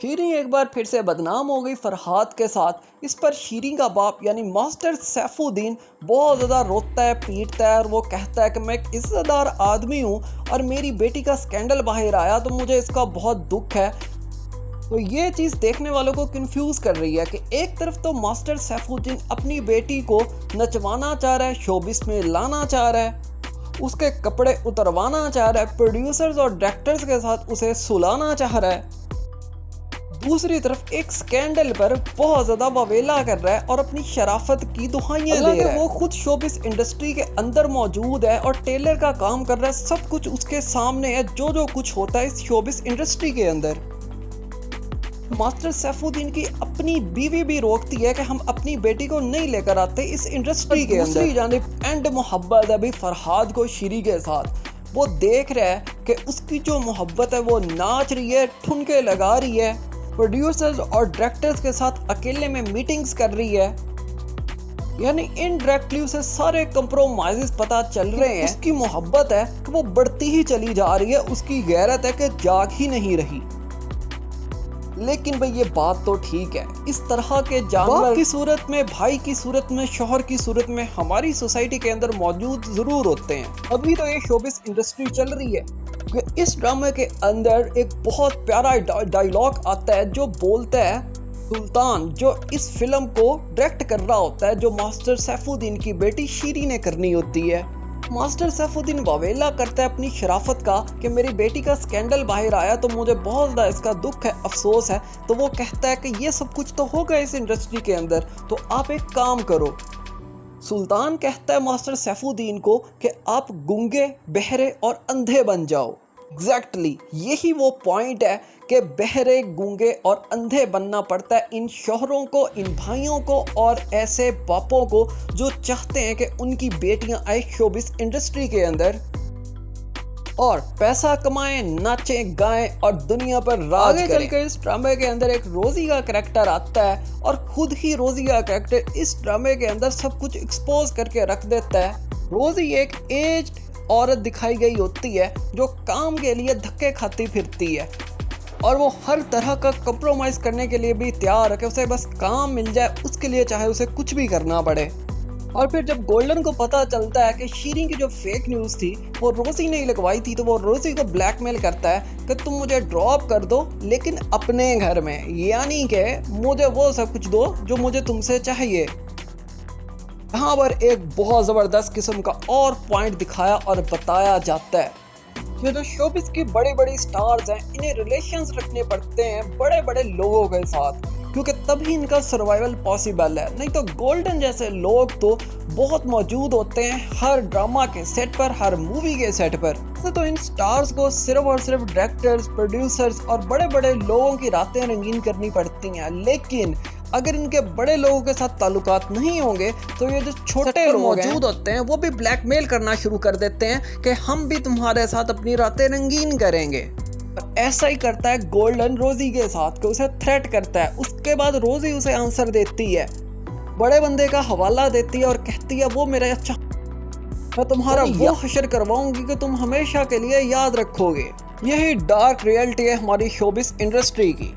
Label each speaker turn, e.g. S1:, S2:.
S1: शीरीं एक बार फिर से बदनाम हो गई फरहाद के साथ। इस पर शीरीं का बाप यानी मास्टर सैफुद्दीन बहुत ज़्यादा रोता है, पीटता है और वो कहता है कि मैं एक इज़्ज़तदार आदमी हूँ और मेरी बेटी का स्कैंडल बाहर आया तो मुझे इसका बहुत दुख है। तो ये चीज़ देखने वालों को कंफ्यूज कर रही है कि एक तरफ तो मास्टर सैफुद्दीन अपनी बेटी को नचवाना चाह रहा है, शोबिस में लाना चाह रहा है, उसके कपड़े उतरवाना चाह रहा है, प्रोड्यूसर्स और डायरेक्टर्स के साथ उसे सुलाना चाह रहा है। दूसरी तरफ एक स्कैंडल पर बहुत ज्यादा बवेला कर रहा है और अपनी शराफत की दुहाइयां दे रहा है। वो खुद शोबिस इंडस्ट्री के अंदर मौजूद है और टेलर का काम कर रहा है, सब कुछ उसके सामने है, जो जो कुछ होता है इस शोबिस इंडस्ट्री के अंदर। मास्टर सैफुद्दीन की अपनी बीवी भी रोकती है कि हम अपनी बेटी को नहीं लेकर आते इस इंडस्ट्री के अंदर। दूसरी जानिब एंड मोहब्बत है अभी फरहाद को शीरीं के साथ। वो देख रहा है कि उसकी जो मोहब्बत है वो नाच रही है, ठुमके लगा रही है, प्रोड्यूसर्स और डायरेक्टर्स के साथ अकेले में मीटिंग्स कर रही है, यानी इनडायरेक्टली उसे सारे कंप्रोमाइजेस पता चल रहे हैं। उसकी मोहब्बत है कि वो बढ़ती ही चली जा रही है, उसकी गैरत है कि जाग ही नहीं रही। लेकिन भाई ये बात तो ठीक है, इस तरह के जानवर की सूरत में, भाई की सूरत में, शौहर की सूरत में हमारी सोसाइटी के अंदर मौजूद जरूर होते हैं। अभी तो ये शोबिस इंडस्ट्री चल रही है। इस ड्रामे के अंदर एक बहुत प्यारा डायलॉग आता है जो बोलता है सुल्तान, जो इस फिल्म को डायरेक्ट कर रहा होता है, जो मास्टर सैफुद्दीन की बेटी शीरीं ने करनी होती है। मास्टर सैफुद्दीन वावेला करता है अपनी शराफत का कि मेरी बेटी का स्कैंडल बाहर आया तो मुझे बहुत ज़्यादा इसका दुख है, अफसोस है। तो वो कहता है कि ये सब कुछ तो होगा इस इंडस्ट्री के अंदर, तो आप एक काम करो। सुल्तान कहता है मास्टर सैफुद्दीन को कि आप गूंगे, बहरे और अंधे बन जाओ। एग्जैक्टली यही वो पॉइंट है कि बहरे, गूंगे और अंधे बनना पड़ता है इन शौहरों को, इन भाइयों को और ऐसे बापों को जो चाहते हैं कि उनकी बेटियां आए शोबिस इंडस्ट्री के अंदर और पैसा कमाएं, नाचें, गाएं और दुनिया पर राज करें। आगे चलकर इस ड्रामे के अंदर एक रोजी का करैक्टर आता है और खुद ही रोजी का करैक्टर इस ड्रामे के अंदर सब कुछ एक्सपोज करके रख देता है। रोजी एक एज्ड औरत दिखाई गई होती है जो काम के लिए धक्के खाती फिरती है और वो हर तरह का कंप्रोमाइज करने के लिए भी तैयार है कि उसे बस काम मिल जाए, उसके लिए चाहे उसे कुछ भी करना पड़े। और फिर जब गोल्डन को पता चलता है कि शीरीं की जो फेक न्यूज़ थी वो रोजी ने लगवाई थी, तो वो रोजी को ब्लैकमेल करता है कि तुम मुझे ड्रॉप कर दो लेकिन अपने घर में, यानी कि मुझे वो सब कुछ दो जो मुझे तुमसे चाहिए। यहाँ पर एक बहुत ज़बरदस्त किस्म का और पॉइंट दिखाया और बताया जाता है। ये जो शोबिस की बड़ी बड़ी स्टार्स हैं इन्हें रिलेशंस रखने पड़ते हैं बड़े बड़े लोगों के साथ, क्योंकि तभी इनका सर्वाइवल पॉसिबल है। नहीं तो गोल्डन जैसे लोग तो बहुत मौजूद होते हैं हर ड्रामा के सेट पर, हर मूवी के सेट पर। तो इन स्टार्स को सिर्फ और सिर्फ डायरेक्टर्स, प्रोड्यूसर्स और बड़े बड़े लोगों की रातें रंगीन करनी पड़ती हैं, लेकिन अगर इनके बड़े लोगों के साथ ताल्लुकात नहीं होंगे तो ये जो छोटे लोग मौजूद होते हैं वो भी ब्लैकमेल करना शुरू कर देते हैं कि हम भी तुम्हारे साथ अपनी रातें रंगीन करेंगे। और ऐसा ही करता है गोल्डन रोजी के साथ कि उसे थ्रेट करता है। उसके बाद रोजी उसे आंसर देती है, बड़े बंदे का हवाला देती है और कहती है वो मेरा अच्छा, मैं तुम्हारा वो हशर करवाऊंगी कि तुम हमेशा के लिए याद रखोगे। यही डार्क रियलिटी है हमारी शोबिस इंडस्ट्री की।